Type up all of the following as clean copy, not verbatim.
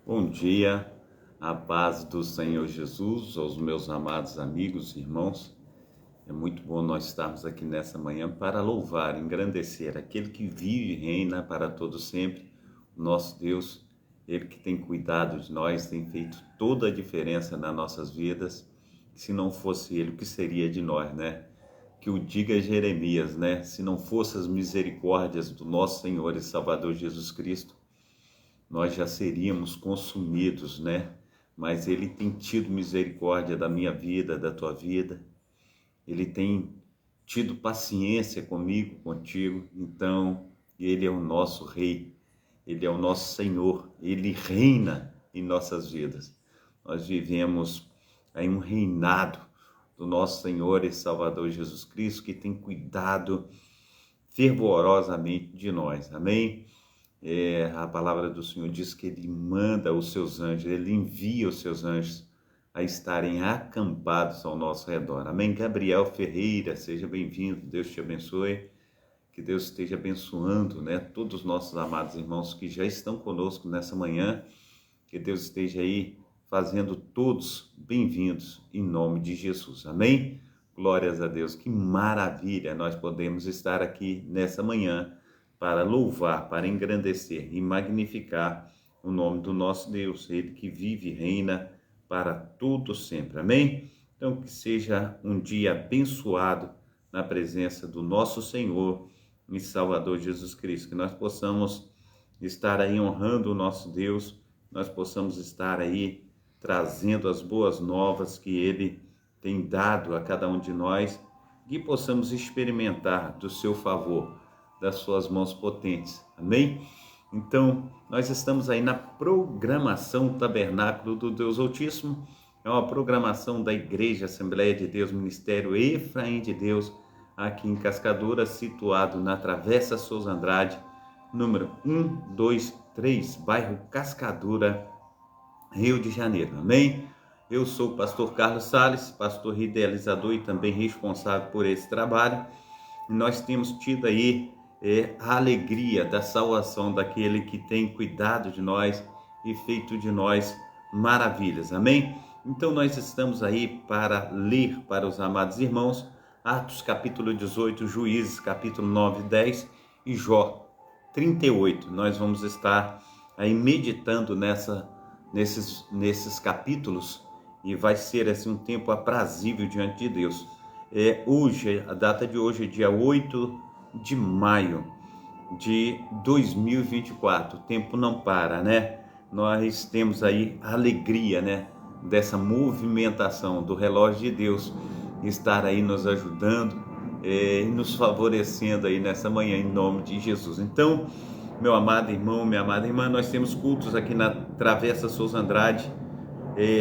Bom dia, a paz do Senhor Jesus, aos meus amados amigos e irmãos. É muito bom nós estarmos aqui nessa manhã para louvar, engrandecer aquele que vive e reina para todo sempre, o nosso Deus, ele que tem cuidado de nós, tem feito toda a diferença nas nossas vidas. Se não fosse ele, o que seria de nós, né? Que o diga Jeremias, né? Se não fossem as misericórdias do nosso Senhor e Salvador Jesus Cristo, nós já seríamos consumidos, né? Mas ele tem tido misericórdia da minha vida, da tua vida. Ele tem tido paciência comigo, contigo. Então, ele é o nosso rei. Ele é o nosso Senhor. Ele reina em nossas vidas. Nós vivemos em um reinado do nosso Senhor e Salvador Jesus Cristo, que tem cuidado fervorosamente de nós. Amém? A palavra do Senhor diz que ele manda os seus anjos, ele envia os seus anjos a estarem acampados ao nosso redor. Amém? Gabriel Ferreira, seja bem-vindo, Deus te abençoe, que Deus esteja abençoando, né, todos os nossos amados irmãos que já estão conosco nessa manhã, que Deus esteja aí fazendo todos bem-vindos em nome de Jesus. Amém? Glórias a Deus, que maravilha nós podemos estar aqui nessa manhã para louvar, para engrandecer e magnificar o nome do nosso Deus, ele que vive e reina para todo sempre. Amém? Então, que seja um dia abençoado na presença do nosso Senhor e Salvador Jesus Cristo, que nós possamos estar aí honrando o nosso Deus, nós possamos estar aí trazendo as boas novas que ele tem dado a cada um de nós, que possamos experimentar do seu favor, das suas mãos potentes. Amém? Então, nós estamos aí na programação Tabernáculo do Deus Altíssimo. É uma programação da Igreja Assembleia de Deus, Ministério Efraim de Deus, aqui em Cascadura, situado na Travessa Souza Andrade, número 123, bairro Cascadura, Rio de Janeiro. Amém? Eu sou o pastor Carlos Salles, pastor idealizador e também responsável por esse trabalho. E nós temos tido aí a alegria da salvação daquele que tem cuidado de nós e feito de nós maravilhas. Amém? Então nós estamos aí para ler para os amados irmãos Atos capítulo 18, Juízes capítulo 9 e 10 e Jó 38. Nós vamos estar aí meditando nesses capítulos e vai ser assim um tempo aprazível diante de Deus. Hoje, a data de hoje é dia 8 de maio de 2024. O tempo não para, né? Nós temos aí a alegria, né, dessa movimentação do relógio de Deus estar aí nos ajudando e nos favorecendo aí nessa manhã em nome de Jesus. Então, meu amado irmão, minha amada irmã, nós temos cultos aqui na Travessa Souza Andrade,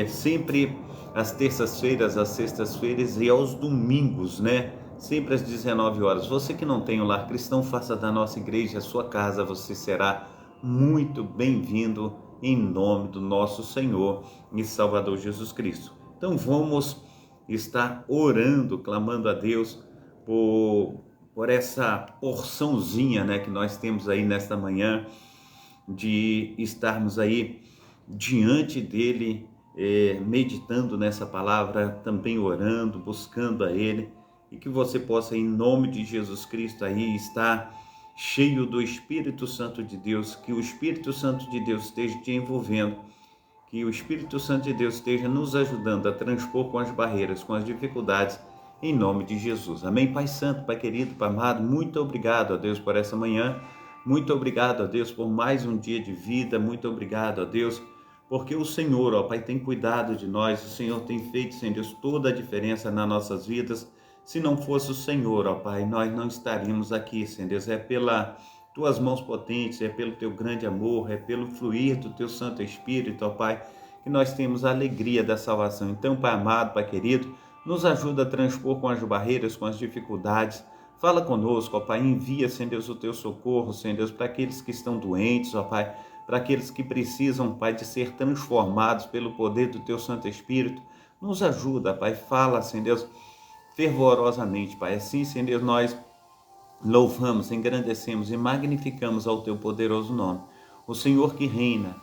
sempre às terças-feiras, às sextas-feiras e aos domingos, né? Sempre às 19 horas. Você que não tem o lar cristão, faça da nossa igreja a sua casa, você será muito bem-vindo em nome do nosso Senhor e Salvador Jesus Cristo. Então vamos estar orando, clamando a Deus por essa porçãozinha, né, que nós temos aí nesta manhã, de estarmos aí diante dele, meditando nessa palavra, também orando, buscando a ele, e que você possa, em nome de Jesus Cristo, aí estar cheio do Espírito Santo de Deus, que o Espírito Santo de Deus esteja te envolvendo, que o Espírito Santo de Deus esteja nos ajudando a transpor com as barreiras, com as dificuldades, em nome de Jesus. Amém, Pai Santo, Pai querido, Pai amado, muito obrigado a Deus por essa manhã, muito obrigado a Deus por mais um dia de vida, muito obrigado a Deus, porque o Senhor, ó Pai, tem cuidado de nós, o Senhor tem feito, Senhor Deus, toda a diferença nas nossas vidas. Se não fosse o Senhor, ó Pai, nós não estaríamos aqui, Senhor Deus, é pelas tuas mãos potentes, é pelo teu grande amor, é pelo fluir do teu Santo Espírito, ó Pai, que nós temos a alegria da salvação. Então, Pai amado, Pai querido, nos ajuda a transpor com as barreiras, com as dificuldades. Fala conosco, ó Pai, envia, Senhor Deus, o teu socorro, Senhor Deus, para aqueles que estão doentes, ó Pai, para aqueles que precisam, Pai, de ser transformados pelo poder do teu Santo Espírito. Nos ajuda, Pai, fala, Senhor Deus, fervorosamente, Pai. Assim, Senhor Deus, nós louvamos, engrandecemos e magnificamos ao teu poderoso nome. O Senhor que reina,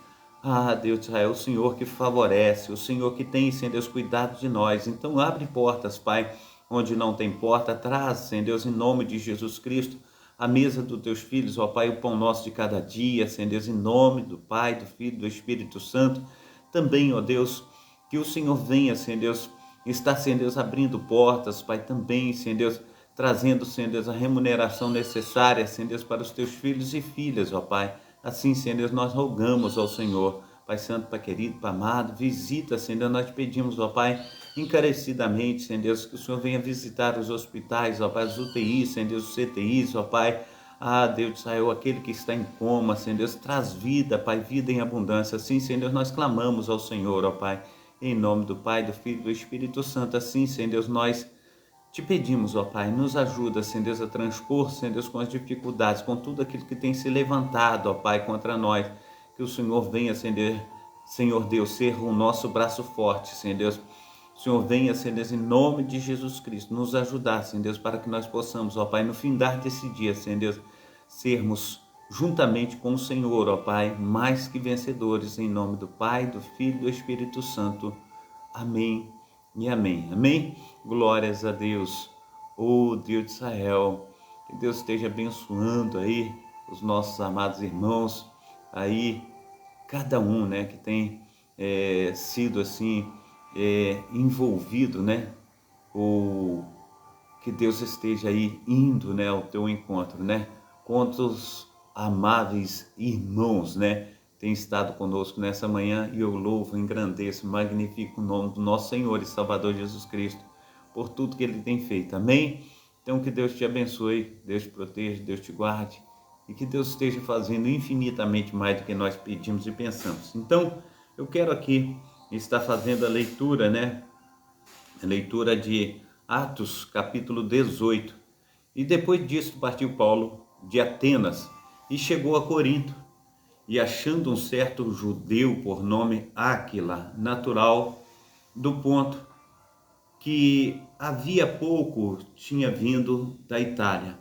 Ah, Deus de Israel, o Senhor que favorece, o Senhor que tem, Senhor Deus, cuidado de nós. Então abre portas, Pai, onde não tem porta, traz, Senhor Deus, em nome de Jesus Cristo, a mesa dos teus filhos, ó Pai, o pão nosso de cada dia, Senhor Deus, em nome do Pai, do Filho, do Espírito Santo. Também, ó Deus, que o Senhor venha, Senhor Deus, está, Senhor Deus, abrindo portas, Pai, também, Senhor Deus, trazendo, Senhor Deus, a remuneração necessária, Senhor Deus, para os teus filhos e filhas, ó Pai. Assim, Senhor Deus, nós rogamos ao Senhor, Pai Santo, Pai querido, Pai amado, visita, Senhor Deus, nós te pedimos, ó Pai, encarecidamente, Senhor Deus, que o Senhor venha visitar os hospitais, ó Pai, os UTIs, Senhor Deus, os CTIs, ó Pai, Deus de Israel, aquele que está em coma, Senhor Deus, traz vida, Pai, vida em abundância. Assim, Senhor Deus, nós clamamos ao Senhor, ó Pai, em nome do Pai, do Filho e do Espírito Santo. Assim, Senhor Deus, nós te pedimos, ó Pai, nos ajuda, Senhor Deus, a transpor, Senhor Deus, com as dificuldades, com tudo aquilo que tem se levantado, ó Pai, contra nós. Que o Senhor venha, Senhor Deus, ser o nosso braço forte, Senhor Deus. O Senhor venha, Senhor Deus, em nome de Jesus Cristo, nos ajudar, Senhor Deus, para que nós possamos, ó Pai, no findar desse dia, Senhor Deus, sermos juntamente com o Senhor, ó Pai, mais que vencedores, em nome do Pai, do Filho e do Espírito Santo. Amém e amém. Amém? Glórias a Deus. Oh, Deus de Israel, que Deus esteja abençoando aí os nossos amados irmãos, aí cada um, né, que tem sido assim envolvido, né, ou que Deus esteja aí indo, né, ao teu encontro, né. Quantos amáveis irmãos, né, tem estado conosco nessa manhã, e eu louvo, engrandeço, magnifico o nome do nosso Senhor e Salvador Jesus Cristo por tudo que Ele tem feito. Amém? Então que Deus te abençoe, Deus te proteja, Deus te guarde, e que Deus esteja fazendo infinitamente mais do que nós pedimos e pensamos. Então, eu quero aqui estar fazendo a leitura, né? A leitura de Atos, capítulo 18. E depois disso partiu Paulo de Atenas e chegou a Corinto. E achando um certo judeu por nome Áquila, natural do Ponto, que havia pouco tinha vindo da Itália,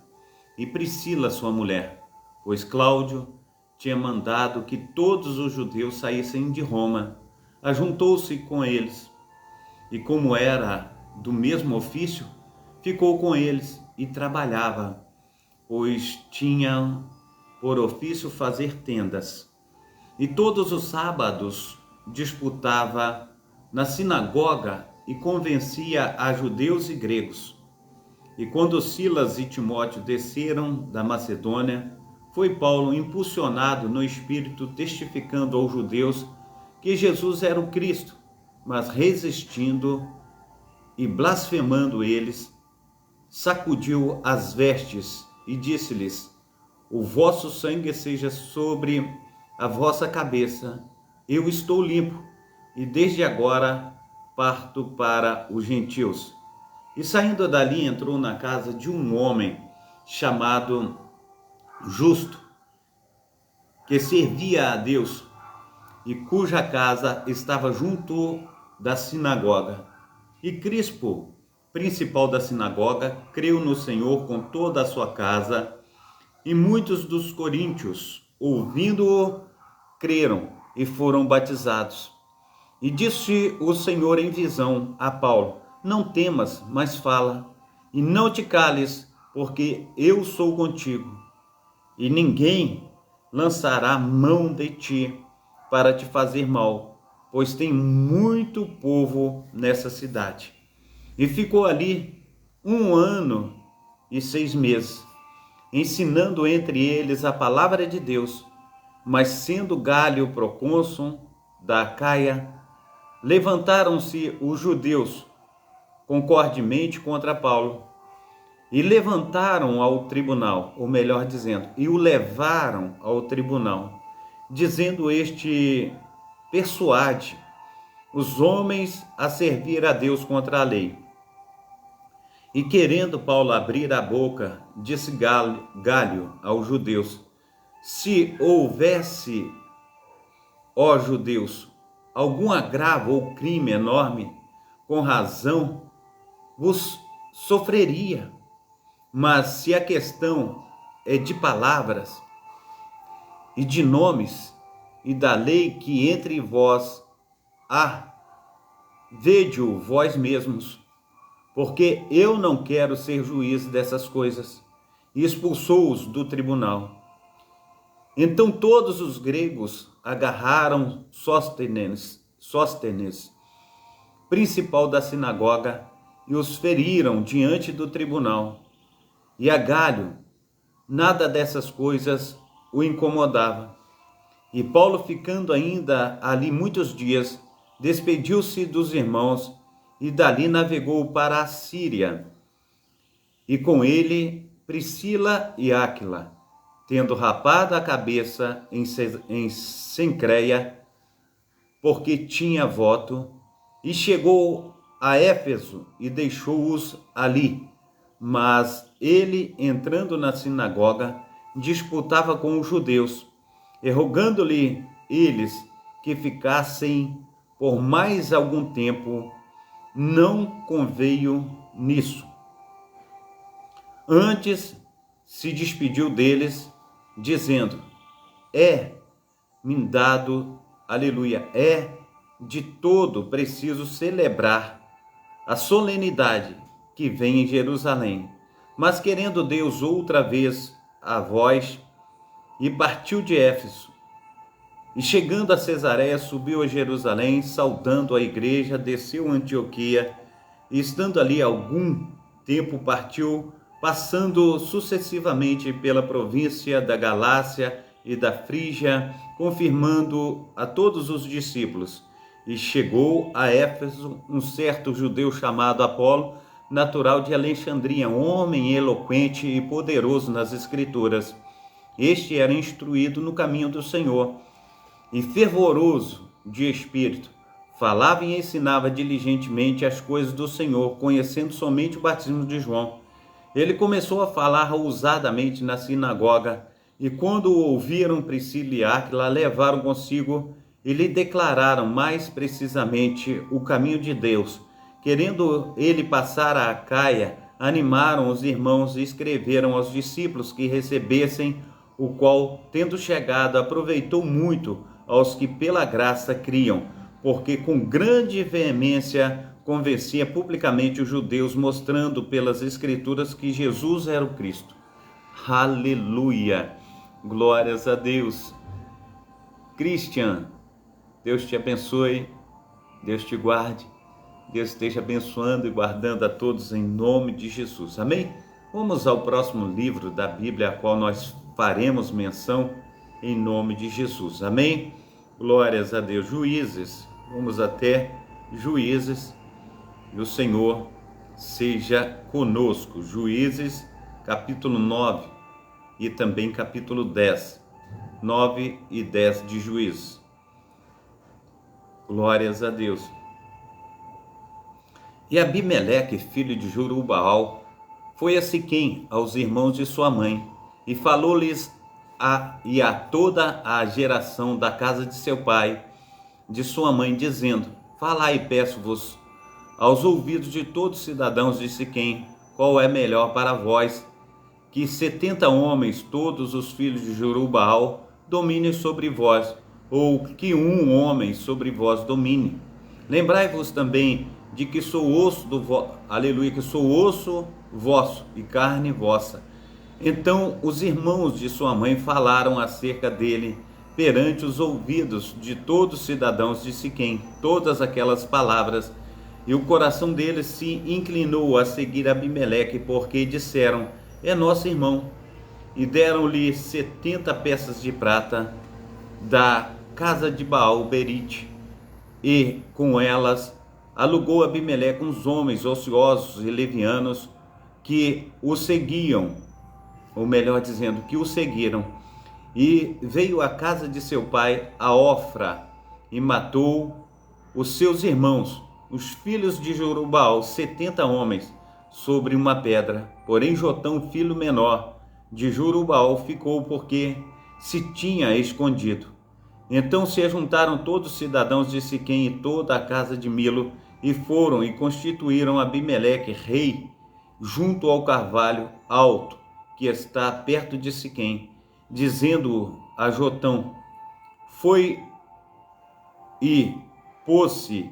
e Priscila, sua mulher, pois Cláudio tinha mandado que todos os judeus saíssem de Roma, ajuntou-se com eles, e como era do mesmo ofício, ficou com eles e trabalhava, pois tinha por ofício fazer tendas. E todos os sábados disputava na sinagoga e convencia a judeus e gregos. E quando Silas e Timóteo desceram da Macedônia, foi Paulo impulsionado no Espírito, testificando aos judeus que Jesus era o Cristo, mas resistindo e blasfemando eles, sacudiu as vestes e disse-lhes: o vosso sangue seja sobre a vossa cabeça, eu estou limpo, e desde agora parto para os gentios. E saindo dali entrou na casa de um homem chamado Justo, que servia a Deus, e cuja casa estava junto da sinagoga. E Crispo, principal da sinagoga, creu no Senhor com toda a sua casa, e muitos dos coríntios, ouvindo-o, creram e foram batizados. E disse o Senhor em visão a Paulo: não temas, mas fala, e não te cales, porque eu sou contigo, e ninguém lançará mão de ti para te fazer mal, pois tem muito povo nessa cidade. E ficou ali 1 ano e 6 meses, ensinando entre eles a palavra de Deus. Mas sendo Galho procônsul da Acaia, levantaram-se os judeus concordemente contra Paulo, e levantaram ao tribunal, ou melhor dizendo, e o levaram ao tribunal, dizendo este: persuade os homens a servir a Deus contra a lei. E querendo Paulo abrir a boca, disse Galho aos judeus: se houvesse, ó judeus, algum agravo ou crime enorme, com razão vos sofreria. Mas se a questão é de palavras e de nomes, e da lei que entre vós há, vede-o vós mesmos, porque eu não quero ser juiz dessas coisas. E expulsou-os do tribunal. Então todos os gregos agarraram Sóstenes, principal da sinagoga, e os feriram diante do tribunal. E a Galho, nada dessas coisas o incomodava. E Paulo, ficando ainda ali muitos dias, despediu-se dos irmãos e dali navegou para a Síria. E com ele Priscila e Áquila, tendo rapado a cabeça em Cencreia, porque tinha voto, e chegou a Éfeso e deixou-os ali. Mas ele, entrando na sinagoga, disputava com os judeus, e rogando-lhe eles que ficassem por mais algum tempo, não conveio nisso. Antes se despediu deles, dizendo: é-me dado, aleluia, é de todo preciso celebrar a solenidade que vem em Jerusalém. Mas querendo Deus outra vez a vós, e partiu de Éfeso. E chegando a Cesareia, subiu a Jerusalém, saudando a igreja, desceu a Antioquia, e estando ali algum tempo partiu, passando sucessivamente pela província da Galácia e da Frígia, confirmando a todos os discípulos. E chegou a Éfeso um certo judeu chamado Apolo, natural de Alexandria, homem eloquente e poderoso nas Escrituras. Este era instruído no caminho do Senhor e fervoroso de espírito. Falava e ensinava diligentemente as coisas do Senhor, conhecendo somente o batismo de João. Ele começou a falar ousadamente na sinagoga, e quando o ouviram, Priscila e Áquila levaram consigo e lhe declararam mais precisamente o caminho de Deus. Querendo ele passar a Acaia, animaram os irmãos e escreveram aos discípulos que recebessem, o qual, tendo chegado, aproveitou muito aos que pela graça criam, porque com grande veemência convencia publicamente os judeus, mostrando pelas Escrituras que Jesus era o Cristo. Aleluia! Glórias a Deus! Christian, Deus te abençoe, Deus te guarde, Deus esteja abençoando e guardando a todos em nome de Jesus. Amém? Vamos ao próximo livro da Bíblia, a qual nós faremos menção em nome de Jesus. Amém? Glórias a Deus. Juízes, vamos até Juízes, e o Senhor seja conosco. Juízes, capítulo 9 e também capítulo 10. 9 e 10 de Juízes. Glórias a Deus. E Abimeleque, filho de Jerubaal, foi a Siquém, aos irmãos de sua mãe, e falou-lhes a toda a geração da casa de seu pai, de sua mãe, dizendo: falai, peço-vos, aos ouvidos de todos os cidadãos de Siquém, qual é melhor para vós, que 70 homens, todos os filhos de Jerubaal, dominem sobre vós, ou que um homem sobre vós domine. Lembrai-vos também de que sou osso que sou osso vosso e carne vossa. Então os irmãos de sua mãe falaram acerca dele perante os ouvidos de todos os cidadãos de Siquém todas aquelas palavras, e o coração deles se inclinou a seguir Abimeleque, porque disseram: é nosso irmão. E deram-lhe 70 peças de prata da casa de Baal-Berite, e com elas alugou Abimeleque uns homens ociosos e levianos que o seguiam, ou melhor dizendo, que o seguiram. E veio à casa de seu pai, a Ofra, e matou os seus irmãos, os filhos de Jerubaal, 70 homens, sobre uma pedra. Porém Jotão, filho menor de Jerubaal, ficou, porque se tinha escondido. Então se ajuntaram todos os cidadãos de Siquém e toda a casa de Milo, e foram e constituíram Abimeleque rei junto ao carvalho alto que está perto de Siquém, dizendo a Jotão: foi e pôs-se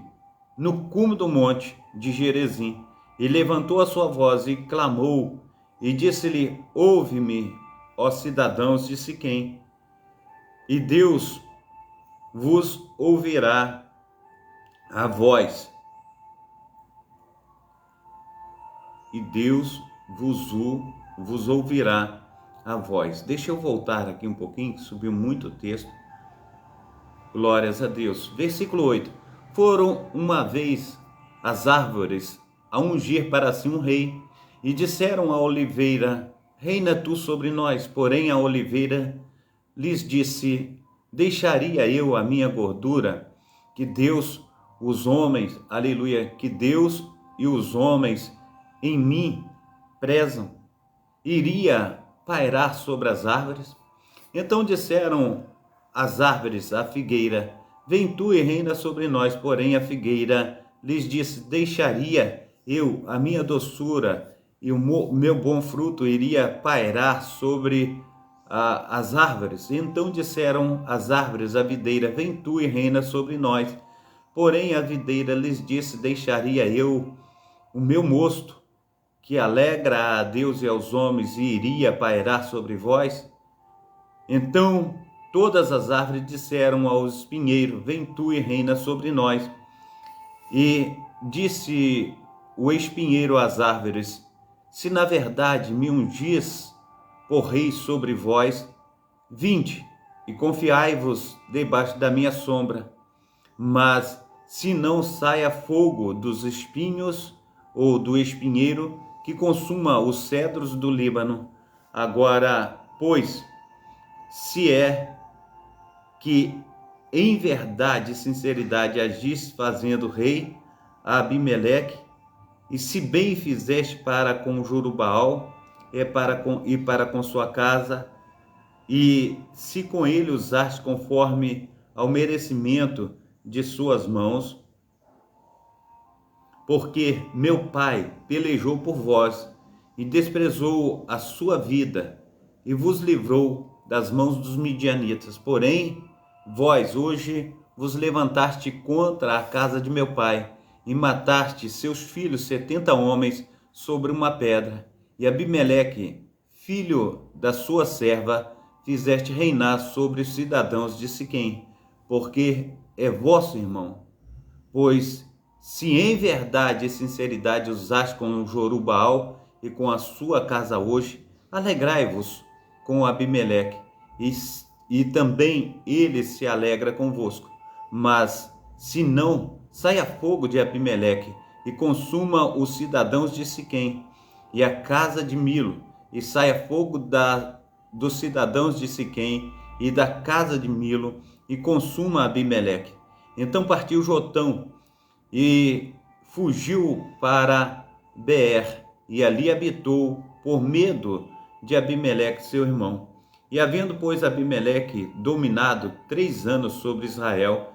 no cume do monte de Gerizim, e levantou a sua voz e clamou, e disse-lhe: ouve-me, ó cidadãos de Siquém, e Deus vos ouvirá a voz, e Deus vos ouvirá a voz. Deixa eu voltar aqui um pouquinho, que subiu muito o texto. Glórias a Deus. Versículo 8. Foram uma vez as árvores a ungir para si um rei, e disseram à oliveira: reina tu sobre nós. Porém a oliveira lhes disse: deixaria eu a minha gordura, que Deus, os homens, aleluia, que Deus e os homens em mim prezam, iria pairar sobre as árvores? Então disseram as árvores à figueira: vem tu e reina sobre nós. Porém a figueira lhes disse: deixaria eu a minha doçura, e o meu bom fruto iria pairar sobre as árvores? Então disseram as árvores à videira: vem tu e reina sobre nós. Porém a videira lhes disse: deixaria eu o meu mosto, que alegra a Deus e aos homens, e iria pairar sobre vós? Então todas as árvores disseram ao espinheiro: vem tu e reina sobre nós. E disse o espinheiro às árvores: se na verdade me ungis por rei sobre vós, vinde e confiai-vos debaixo da minha sombra. Mas se não saia fogo dos espinhos ou do espinheiro, que consuma os cedros do Líbano. Agora, pois, se é que em verdade e sinceridade agis fazendo rei a Abimeleque, e se bem fizeste para com Jerubaal e para com sua casa, e se com ele usaste conforme ao merecimento de suas mãos, porque meu pai pelejou por vós e desprezou a sua vida e vos livrou das mãos dos midianitas. Porém, vós hoje vos levantaste contra a casa de meu pai e mataste seus filhos 70 homens sobre uma pedra. E Abimeleque, filho da sua serva, fizeste reinar sobre os cidadãos de Siquém, porque é vosso irmão. Pois se em verdade e sinceridade usaste com Jerubaal e com a sua casa hoje, alegrai-vos com Abimeleque, e também ele se alegra convosco. Mas se não, saia fogo de Abimeleque e consuma os cidadãos de Siquém e a casa de Milo, e saia fogo dos cidadãos de Siquém e da casa de Milo, e consuma Abimeleque. Então partiu Jotão e fugiu para Beer, e ali habitou por medo de Abimeleque, seu irmão. E havendo, pois, Abimeleque dominado 3 anos sobre Israel,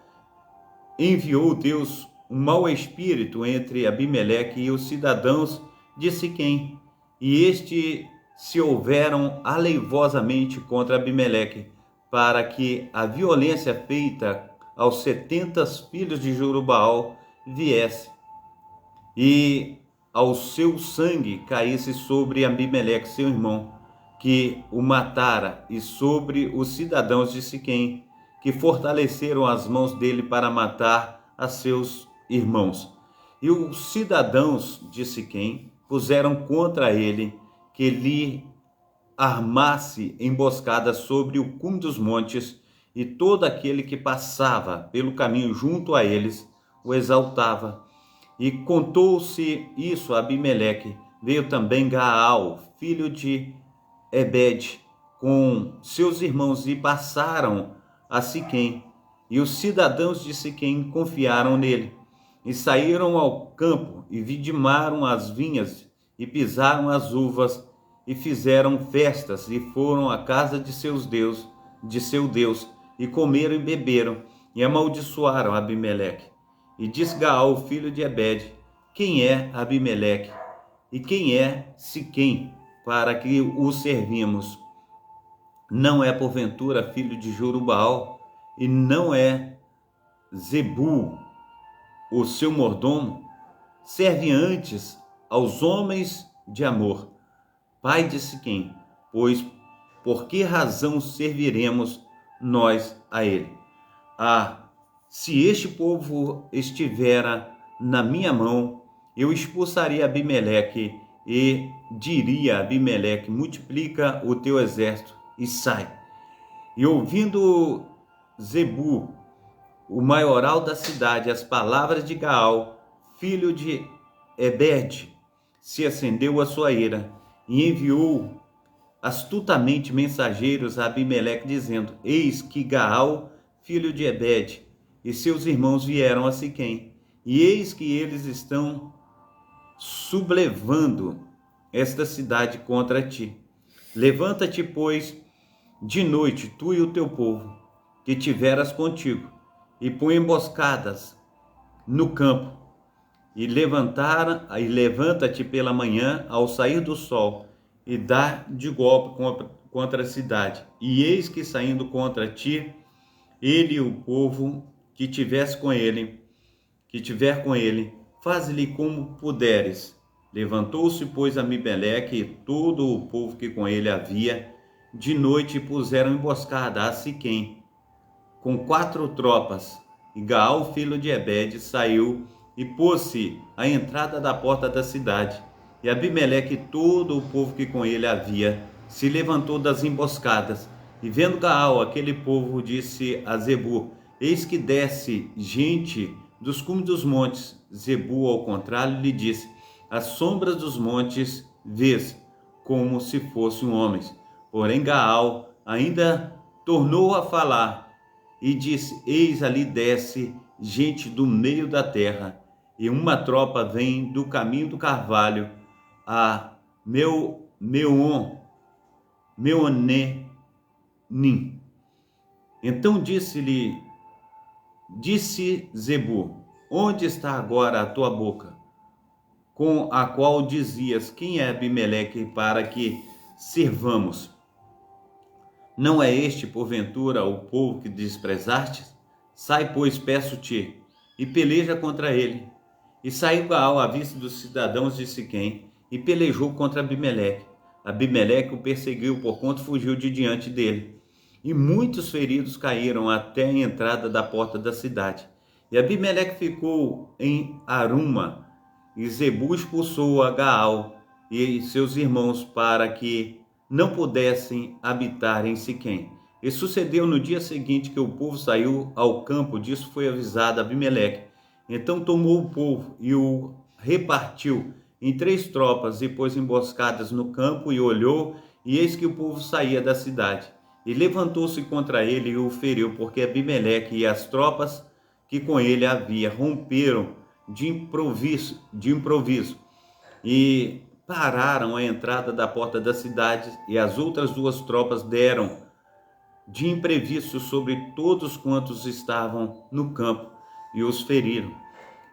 enviou Deus um mau espírito entre Abimeleque e os cidadãos de Siquém, e estes se houveram aleivosamente contra Abimeleque, para que a violência feita aos 70 filhos de Jerubaal viesse, e ao seu sangue caísse sobre Abimeleque, seu irmão, que o matara, e sobre os cidadãos de Siquém, que fortaleceram as mãos dele para matar a seus irmãos. E os cidadãos de Siquém puseram contra ele que lhe armasse emboscada sobre o cume dos montes, e todo aquele que passava pelo caminho junto a eles o exaltava. E contou-se isso a Abimeleque. Veio também Gaal, filho de Ebed, com seus irmãos, e passaram a Siquém. E os cidadãos de Siquém confiaram nele, e saíram ao campo, e vidimaram as vinhas, e pisaram as uvas, e fizeram festas, e foram à casa de seu Deus, e comeram e beberam, e amaldiçoaram Abimeleque. E disse Gaal, filho de Ebed: quem é Abimeleque? E quem é Siquém, para que o servimos? Não é porventura filho de Jerubaal? e não é Zebul, o seu mordomo? Serve antes aos homens de Amor, pai de Siquém, pois por que razão serviremos nós a ele? Ah, se este povo estivera na minha mão, eu expulsaria Abimeleque e diria a Abimeleque: multiplica o teu exército e sai. E ouvindo Zebu, o maioral da cidade, as palavras de Gaal, filho de Ebed, se acendeu a sua ira e enviou astutamente mensageiros a Abimeleque, dizendo: eis que Gaal, filho de Ebed, e seus irmãos vieram a Siquém, e eis que eles estão sublevando esta cidade contra ti. Levanta-te, pois, de noite, tu e o teu povo, que tiveras contigo, e põe emboscadas no campo, e levanta-te pela manhã, ao sair do sol, e dá de golpe contra a cidade. E eis que, saindo contra ti, ele e o povo que tiver com ele, faze-lhe como puderes. Levantou-se, pois, Abimeleque e todo o povo que com ele havia, de noite puseram emboscada a Siquém, com 4 tropas. E Gaal, filho de Ebed, saiu e pôs-se à entrada da porta da cidade. E Abimeleque e todo o povo que com ele havia se levantou das emboscadas. E vendo Gaal aquele povo, disse a Zebu: eis que desce gente dos cumes dos montes. Zebu, ao contrário, lhe disse: as sombras dos montes vês, como se fossem homens. Porém Gaal ainda tornou a falar e disse: eis ali desce gente do meio da terra, e uma tropa vem do caminho do carvalho a Meonenim. Então disse Zebu: onde está agora a tua boca, com a qual dizias: quem é Abimeleque para que servamos? Não é este, porventura, o povo que desprezastes? Sai, pois, peço-te, e peleja contra ele. E saiu Gaal à vista dos cidadãos de Siquém, e pelejou contra Abimeleque. Abimeleque o perseguiu, porquanto fugiu de diante dele. E muitos feridos caíram até a entrada da porta da cidade. E Abimeleque ficou em Aruma, e Zebu expulsou a Gaal e seus irmãos para que não pudessem habitar em Siquém. E sucedeu no dia seguinte que o povo saiu ao campo, disso foi avisado Abimeleque. Então tomou o povo e o repartiu em 3 tropas e pôs emboscadas no campo, e olhou, e eis que o povo saía da cidade. E levantou-se contra ele e o feriu, porque Abimeleque e as tropas que com ele havia romperam de improviso e pararam a entrada da porta da cidade, e as outras 2 tropas deram de imprevisto sobre todos quantos estavam no campo e os feriram.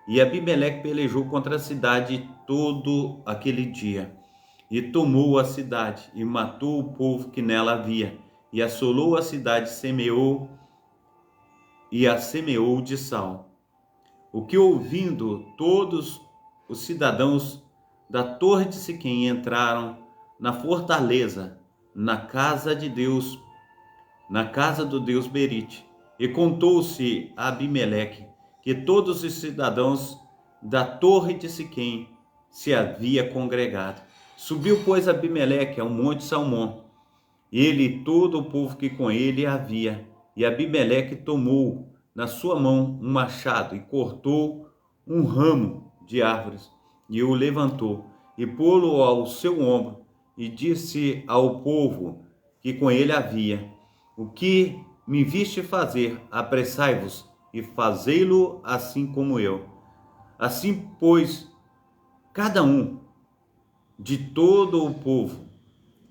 E Abimeleque pelejou contra a cidade todo aquele dia, e tomou a cidade, e matou o povo que nela havia, e assolou a cidade, a semeou de sal. O que, ouvindo, todos os cidadãos da torre de Siquém entraram na fortaleza, na casa de Deus, na casa do Deus Berite. E contou-se a Abimeleque que todos os cidadãos da torre de Siquém se havia congregado. Subiu, pois, Abimeleque ao monte Salmão, ele e todo o povo que com ele havia. E Abimeleque tomou na sua mão um machado e cortou um ramo de árvores, e o levantou e pô-lo ao seu ombro, e disse ao povo que com ele havia: o que me viste fazer, apressai-vos e fazei-lo assim como eu. Assim, pois, cada um de todo o povo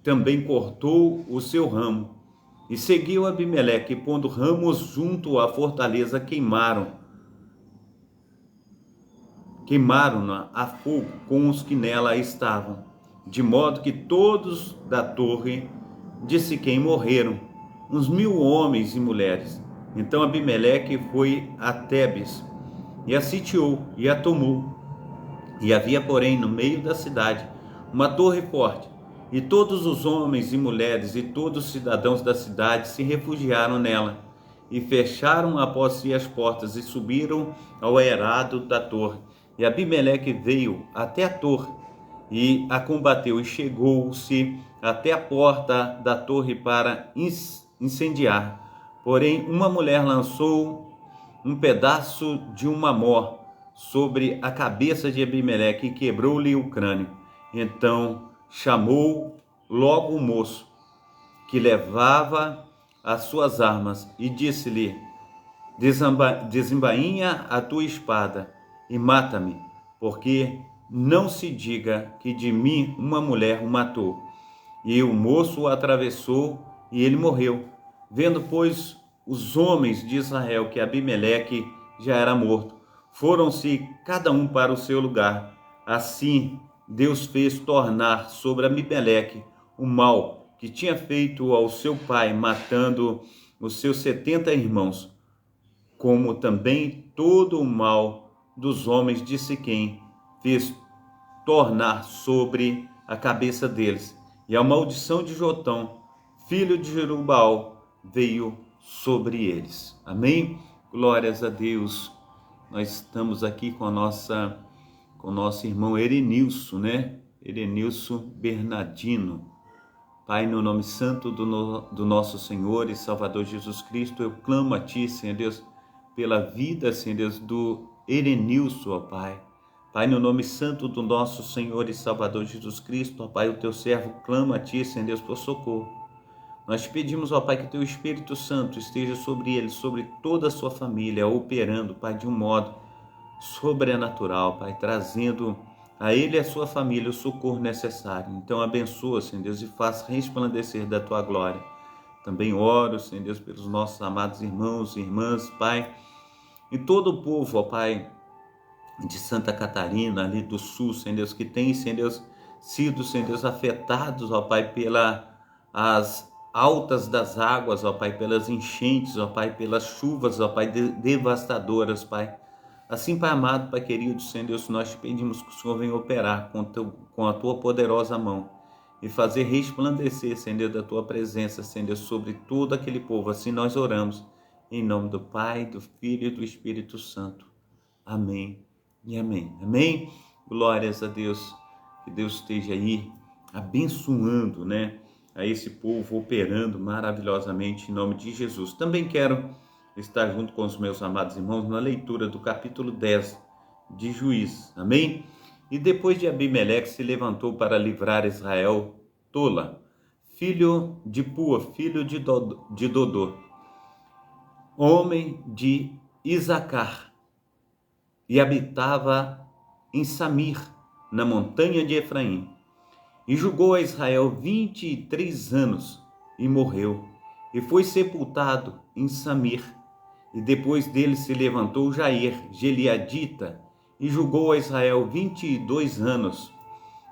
também cortou o seu ramo, e seguiu Abimeleque, e pondo ramos junto à fortaleza, queimaram-na a fogo com os que nela estavam, de modo que todos da torre de Siquém morreram, uns 1000 homens e mulheres. Então Abimeleque foi a Tebes e a sitiou e a tomou. E havia, porém, no meio da cidade uma torre forte, e todos os homens e mulheres e todos os cidadãos da cidade se refugiaram nela, e fecharam após si as portas e subiram ao eirado da torre. E Abimeleque veio até a torre e a combateu, e chegou-se até a porta da torre para incendiar. Porém, uma mulher lançou um pedaço de um mamor sobre a cabeça de Abimeleque e quebrou-lhe o crânio. Então chamou logo o moço que levava as suas armas e disse-lhe: desembainha a tua espada e mata-me, porque não se diga que de mim uma mulher o matou. E o moço o atravessou e ele morreu. Vendo, pois, os homens de Israel que Abimeleque já era morto, foram-se cada um para o seu lugar. Assim Deus fez tornar sobre Abimeleque o mal que tinha feito ao seu pai, matando os seus 70 irmãos, como também todo o mal dos homens de Siquém fez tornar sobre a cabeça deles. E a maldição de Jotão, filho de Jerubaal, veio sobre eles. Amém? Glórias a Deus. Nós estamos aqui com o nosso irmão Erenilson, né? Erenilson Bernardino. Pai, no nome santo do nosso Senhor e Salvador Jesus Cristo, eu clamo a Ti, Senhor Deus, pela vida, Senhor Deus, do Erenilson, ó Pai. Pai, no nome santo do nosso Senhor e Salvador Jesus Cristo, ó Pai, o Teu servo clama a Ti, Senhor Deus, por socorro. Nós te pedimos, ó Pai, que Teu Espírito Santo esteja sobre ele, sobre toda a sua família, operando, Pai, de um modo sobrenatural, Pai, trazendo a ele e a sua família o socorro necessário. Então abençoa, Senhor Deus, e faça resplandecer da Tua glória. Também oro, Senhor Deus, pelos nossos amados irmãos e irmãs, Pai, e todo o povo, ó Pai, de Santa Catarina, ali do sul, Senhor Deus, que tem, Senhor Deus, sido, Senhor Deus, afetados, ó Pai, pelas altas das águas, ó Pai, pelas enchentes, ó Pai, pelas chuvas, ó Pai, devastadoras, Pai. Assim, Pai amado, Pai querido, Senhor Deus, nós te pedimos que o Senhor venha operar com a Tua poderosa mão e fazer resplandecer, Senhor Deus, da Tua presença, Senhor Deus, sobre todo aquele povo. Assim nós oramos, em nome do Pai, do Filho e do Espírito Santo. Amém e amém. Amém? Glórias a Deus. Que Deus esteja aí abençoando, né, a esse povo, operando maravilhosamente em nome de Jesus. Também quero estar junto com os meus amados irmãos na leitura do capítulo 10 de Juízes. Amém? E depois de Abimeleque se levantou para livrar Israel, Tola, filho de Pua, filho de Dodô, homem de Isacar, e habitava em Samir, na montanha de Efraim. E julgou a Israel 23 anos, e morreu, e foi sepultado em Samir. E depois dele se levantou Jair, Gileadita, e julgou a Israel 22 anos,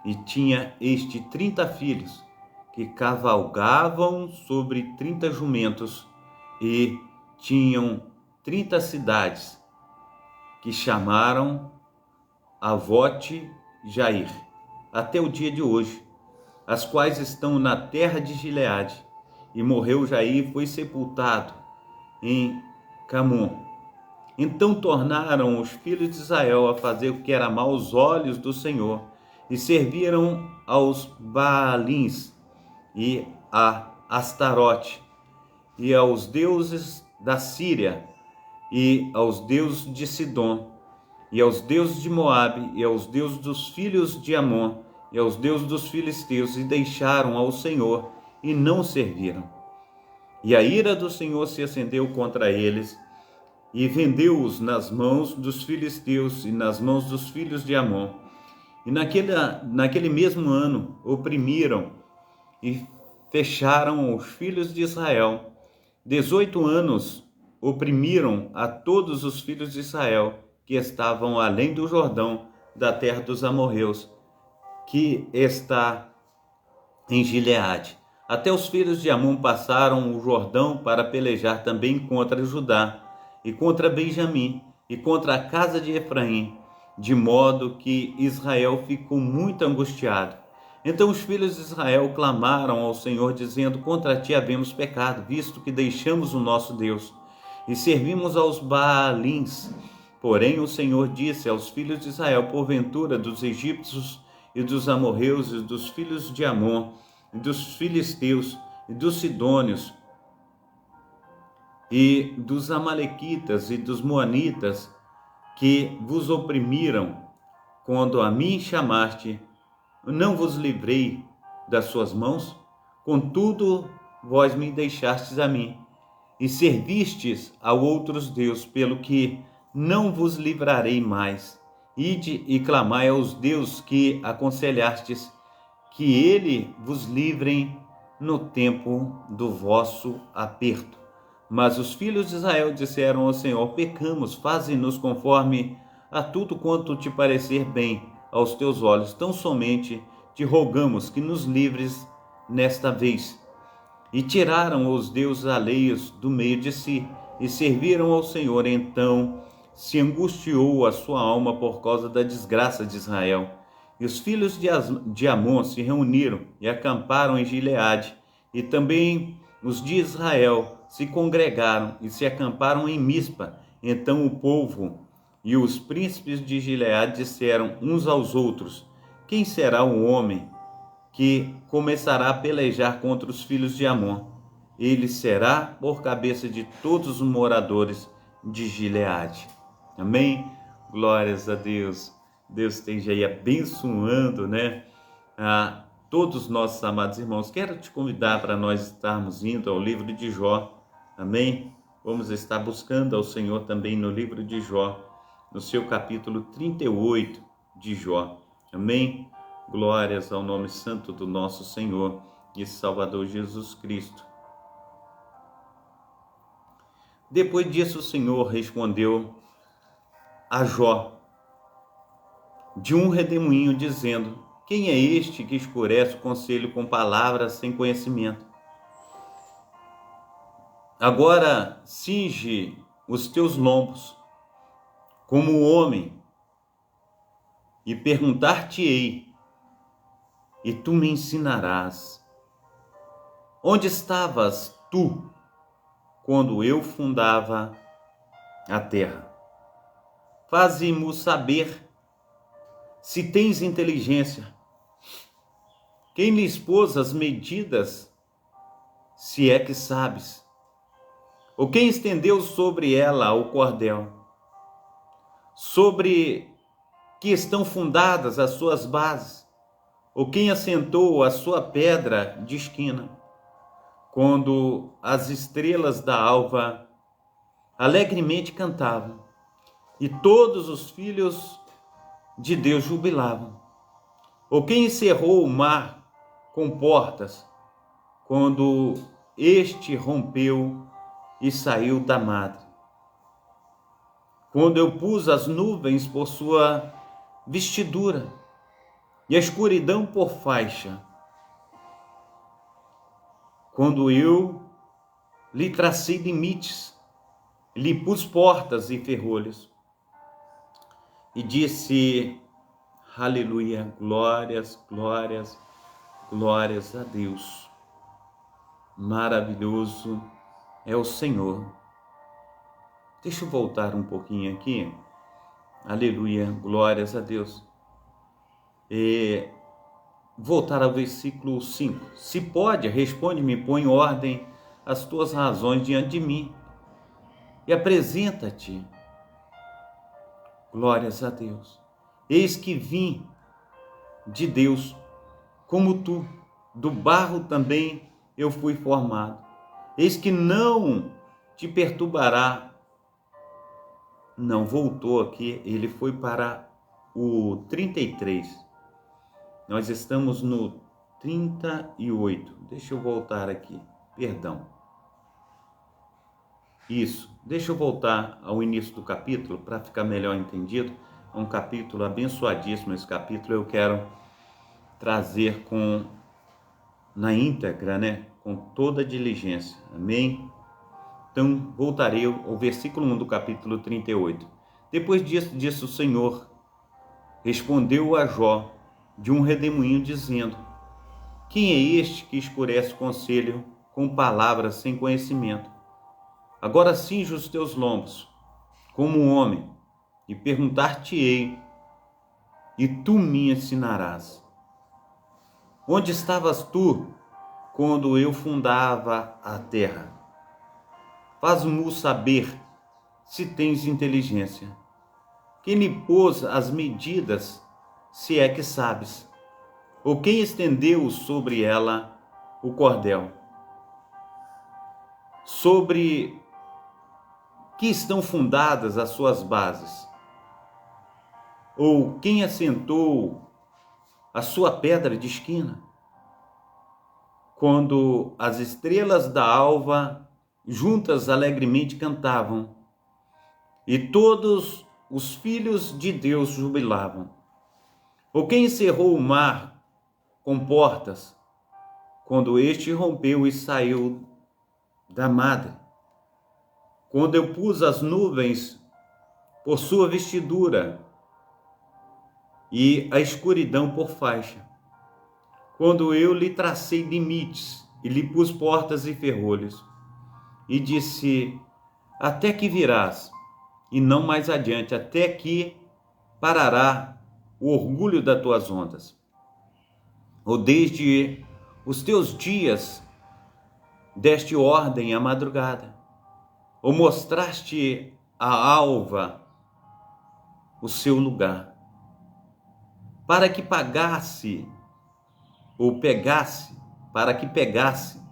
e tinha este 30 filhos, que cavalgavam sobre 30 jumentos, e tinham 30 cidades, que chamaram Avote Jair, até o dia de hoje, as quais estão na terra de Gileade. E morreu Jair e foi sepultado em Camon. Então tornaram os filhos de Israel a fazer o que era mau aos olhos do Senhor, e serviram aos Baalins e a Astarote, e aos deuses da Síria, e aos deuses de Sidom, e aos deuses de Moabe, e aos deuses dos filhos de Amon, e aos deuses dos filisteus, e deixaram ao Senhor, e não serviram. E a ira do Senhor se acendeu contra eles, e vendeu-os nas mãos dos filisteus e nas mãos dos filhos de Amon. E naquele mesmo ano oprimiram e fecharam os filhos de Israel. 18 anos oprimiram a todos os filhos de Israel que estavam além do Jordão, da terra dos amorreus, que está em Gileade, Até os filhos de Amon passaram o Jordão para pelejar também contra Judá, e contra Benjamim, e contra a casa de Efraim, de modo que Israel ficou muito angustiado. Então os filhos de Israel clamaram ao Senhor, dizendo: contra ti havemos pecado, visto que deixamos o nosso Deus e servimos aos Baalins. Porém o Senhor disse aos filhos de Israel: porventura dos egípcios e dos amorreus e dos filhos de Amon, e dos filisteus e dos sidônios e dos amalequitas e dos moanitas que vos oprimiram, quando a mim chamaste, não vos livrei das suas mãos? Contudo, vós me deixastes a mim, e servistes a outros deuses, pelo que não vos livrarei mais. Ide e clamai aos deuses que aconselhastes, que ele vos livrem no tempo do vosso aperto. Mas os filhos de Israel disseram ao Senhor: pecamos, faze-nos conforme a tudo quanto te parecer bem aos teus olhos. Tão somente te rogamos que nos livres nesta vez. E tiraram os deuses alheios do meio de si, e serviram ao Senhor. Então se angustiou a sua alma por causa da desgraça de Israel. E os filhos de Amon se reuniram e acamparam em Gileade, e também os de Israel se congregaram e se acamparam em Mispa. Então o povo e os príncipes de Gileade disseram uns aos outros: quem será o homem que começará a pelejar contra os filhos de Amon? Ele será por cabeça de todos os moradores de Gileade. Amém? Glórias a Deus. Deus esteja aí abençoando, a todos os nossos amados irmãos. Quero te convidar para nós estarmos indo ao livro de Jó. Amém? Vamos estar buscando ao Senhor também no livro de Jó, no seu capítulo 38 de Jó. Amém? Glórias ao nome santo do nosso Senhor e Salvador Jesus Cristo. Depois disso, o Senhor respondeu a Jó de um redemoinho, dizendo: quem é este que escurece o conselho com palavras sem conhecimento? Agora cinge os teus lombos como homem, e perguntar-te-ei, e tu me ensinarás. Onde estavas tu quando eu fundava a terra? Faze-mo saber se tens inteligência. Quem lhe expôs as medidas, se é que sabes? Ou quem estendeu sobre ela o cordel? Sobre que estão fundadas as suas bases? Ou quem assentou a sua pedra de esquina? Quando as estrelas da alva alegremente cantavam, e todos os filhos de Deus jubilavam. Ou quem encerrou o mar com portas, quando este rompeu e saiu da madre? Quando eu pus as nuvens por sua vestidura e a escuridão por faixa, quando eu lhe tracei limites, lhe pus portas e ferrolhos, e disse: aleluia, glórias, glórias, glórias a Deus. Maravilhoso é o Senhor. Deixa eu voltar um pouquinho aqui. Aleluia, glórias a Deus. E voltar ao versículo 5. Se pode, responde-me, põe em ordem as tuas razões diante de mim e apresenta-te. Glórias a Deus. Eis que vim de Deus, como tu, do barro também eu fui formado. Eis que não te perturbará. Não, voltou aqui, ele foi para o 33. Nós estamos no 38. Deixa eu voltar aqui, perdão. Isso, deixa eu voltar ao início do capítulo para ficar melhor entendido. É um capítulo abençoadíssimo. Esse capítulo eu quero trazer com na íntegra, né? Com toda diligência. Amém? Então, voltarei ao versículo 1 do capítulo 38. Depois disso, o Senhor respondeu a Jó de um redemoinho, dizendo: quem é este que escurece o conselho com palavras sem conhecimento? Agora cinge os teus lombos, como um homem, e perguntar-te-ei, e tu me ensinarás. Onde estavas tu quando eu fundava a terra? Faz-mo saber se tens inteligência. Quem lhe pôs as medidas, se é que sabes? Ou quem estendeu sobre ela o cordel? Sobre que estão fundadas as suas bases? Ou quem assentou a sua pedra de esquina? Quando as estrelas da alva juntas alegremente cantavam, e todos os filhos de Deus jubilavam. Ou quem encerrou o mar com portas, quando este rompeu e saiu da madre? Quando eu pus as nuvens por sua vestidura e a escuridão por faixa, quando eu lhe tracei limites e lhe pus portas e ferrolhos, e disse: até que virás, e não mais adiante, até que parará o orgulho das tuas ondas. Ou desde os teus dias deste ordem à madrugada, ou mostraste à alva o seu lugar, para que pagasse, ou pegasse, para que pegasse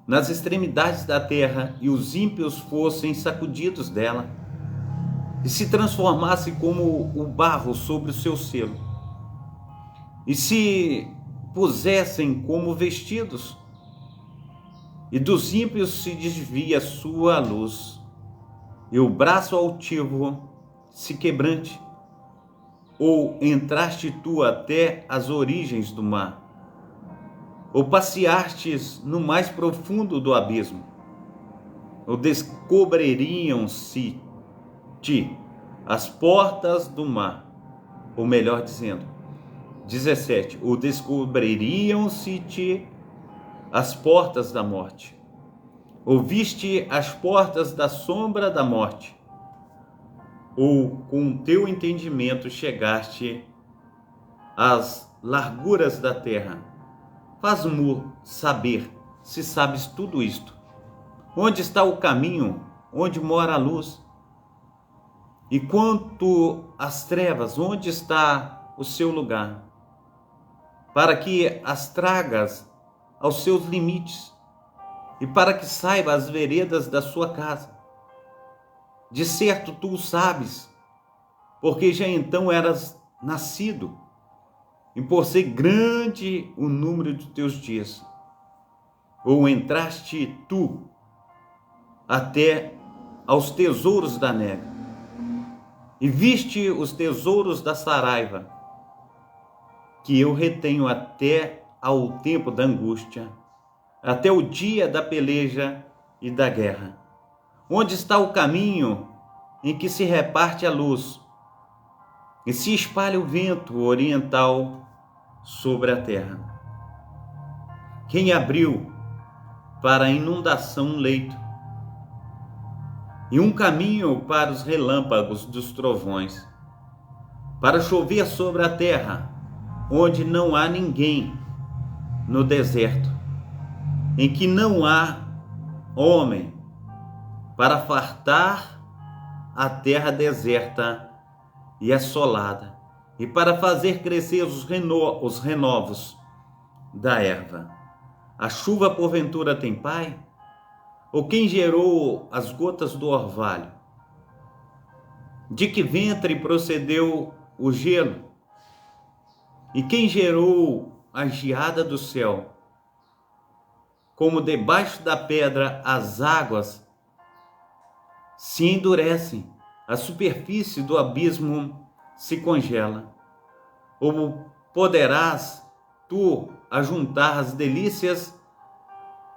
nas extremidades da terra, e os ímpios fossem sacudidos dela, e se transformasse como o barro sobre o seu selo, e se pusessem como vestidos, e dos ímpios se desvia a sua luz, e o braço altivo se quebrante. Ou entraste tu até as origens do mar, ou passeastes no mais profundo do abismo, ou descobririam-se-te as portas do mar, ou melhor dizendo, 17, ou descobririam-se-te as portas da morte, ou viste as portas da sombra da morte, ou com teu entendimento chegaste às larguras da terra. Faz-me saber se sabes tudo isto. Onde está o caminho? Onde mora a luz? E quanto às trevas, onde está o seu lugar? Para que as tragas aos seus limites, e para que saiba as veredas da sua casa. De certo tu o sabes, porque já então eras nascido, e por ser grande o número de teus dias. Ou entraste tu até aos tesouros da neve, e viste os tesouros da saraiva, que eu retenho até ao tempo da angústia, até o dia da peleja e da guerra. Onde está o caminho em que se reparte a luz e se espalha o vento oriental sobre a terra? Quem abriu para a inundação um leito e um caminho para os relâmpagos dos trovões, para chover sobre a terra, onde não há ninguém, no deserto, em que não há homem, para fartar a terra deserta e assolada, e para fazer crescer os renovos da erva. A chuva porventura tem pai? Ou quem gerou as gotas do orvalho? De que ventre procedeu o gelo? E quem gerou a geada do céu? Como debaixo da pedra as águas se endurecem, a superfície do abismo se congela. Ou poderás tu ajuntar as delícias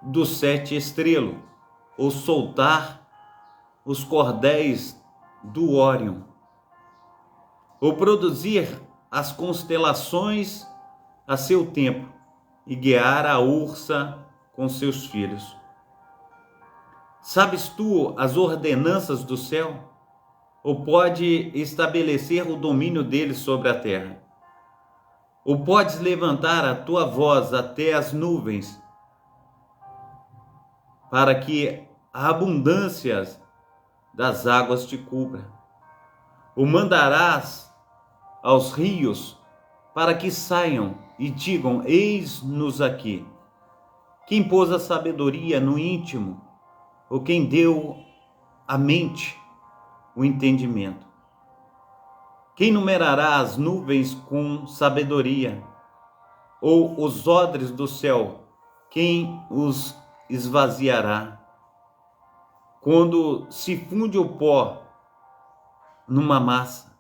do 7 estrelo, ou soltar os cordéis do Órion, ou produzir as constelações a seu tempo e guiar a ursa com seus filhos. Sabes tu as ordenanças do céu? Ou pode estabelecer o domínio dele sobre a terra? Ou podes levantar a tua voz até as nuvens, para que a abundância das águas te cubra? Ou mandarás aos rios para que saiam e digam: eis-nos aqui? Quem pôs a sabedoria no íntimo? Ou quem deu à mente o entendimento? Quem numerará as nuvens com sabedoria? Ou os odres do céu, quem os esvaziará? Quando se funde o pó numa massa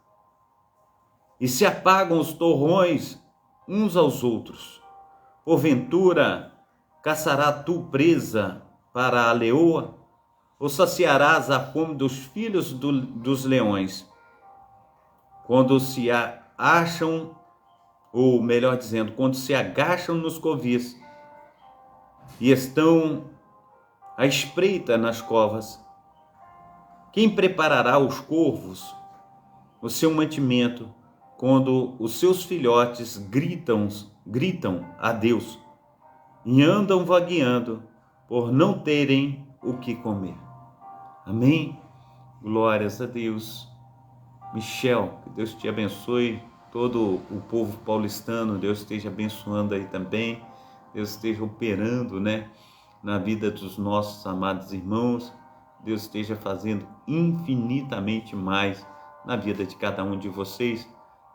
e se apagam os torrões uns aos outros, porventura caçará tu presa para a leoa? Ou saciarás a fome dos filhos dos leões? Quando se acham, ou melhor dizendo, quando se agacham nos covis e estão à espreita nas covas, quem preparará os corvos o seu mantimento quando os seus filhotes gritam a Deus e andam vagueando por não terem o que comer? Amém? Glórias a Deus. Michel, que Deus te abençoe, todo o povo paulistano, Deus esteja abençoando aí também, Deus esteja operando, na vida dos nossos amados irmãos, Deus esteja fazendo infinitamente mais na vida de cada um de vocês.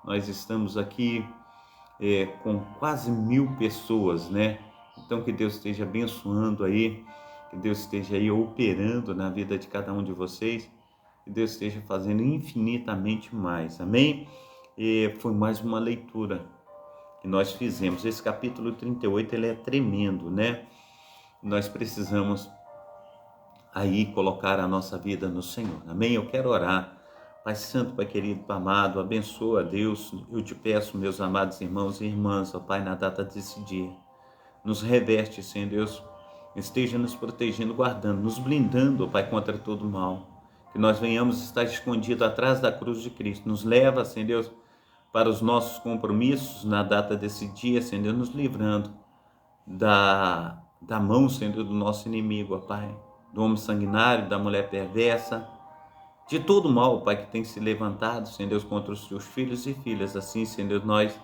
Nós estamos aqui com quase 1000 pessoas, Então que Deus esteja abençoando aí, que Deus esteja aí operando na vida de cada um de vocês, que Deus esteja fazendo infinitamente mais, amém? E foi mais uma leitura que nós fizemos. Esse capítulo 38, ele é tremendo, Nós precisamos aí colocar a nossa vida no Senhor, amém? Eu quero orar. Pai Santo, Pai querido, Pai amado, abençoa, Deus. Eu te peço, meus amados irmãos e irmãs, ó Pai, na data desse dia, nos reveste, Senhor Deus, esteja nos protegendo, guardando, nos blindando, ó Pai, contra todo mal. Que nós venhamos estar escondidos atrás da cruz de Cristo. Nos leva, Senhor Deus, para os nossos compromissos na data desse dia, Senhor Deus, nos livrando da mão, Senhor Deus, do nosso inimigo, ó Pai, do homem sanguinário, da mulher perversa, de todo mal, Pai, que tem se levantado, Senhor Deus, contra os seus filhos e filhas. Assim, Senhor Deus, nós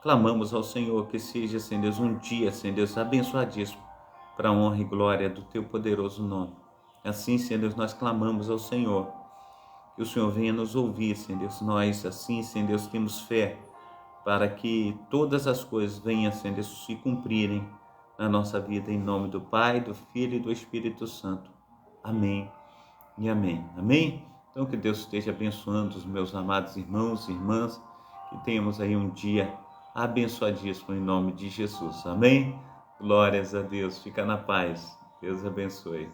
clamamos ao Senhor que seja, Senhor Deus, um dia, Senhor Deus, abençoadíssimo, para a honra e glória do Teu poderoso nome. Assim, Senhor Deus, nós clamamos ao Senhor, que o Senhor venha nos ouvir, Senhor Deus. Nós, assim, Senhor Deus, temos fé para que todas as coisas venham, Senhor Deus, se cumprirem na nossa vida, em nome do Pai, do Filho e do Espírito Santo. Amém e amém. Amém? Então, que Deus esteja abençoando os meus amados irmãos e irmãs, que tenhamos aí um dia abençoadíssimo em nome de Jesus. Amém? Glórias a Deus. Fica na paz. Deus abençoe.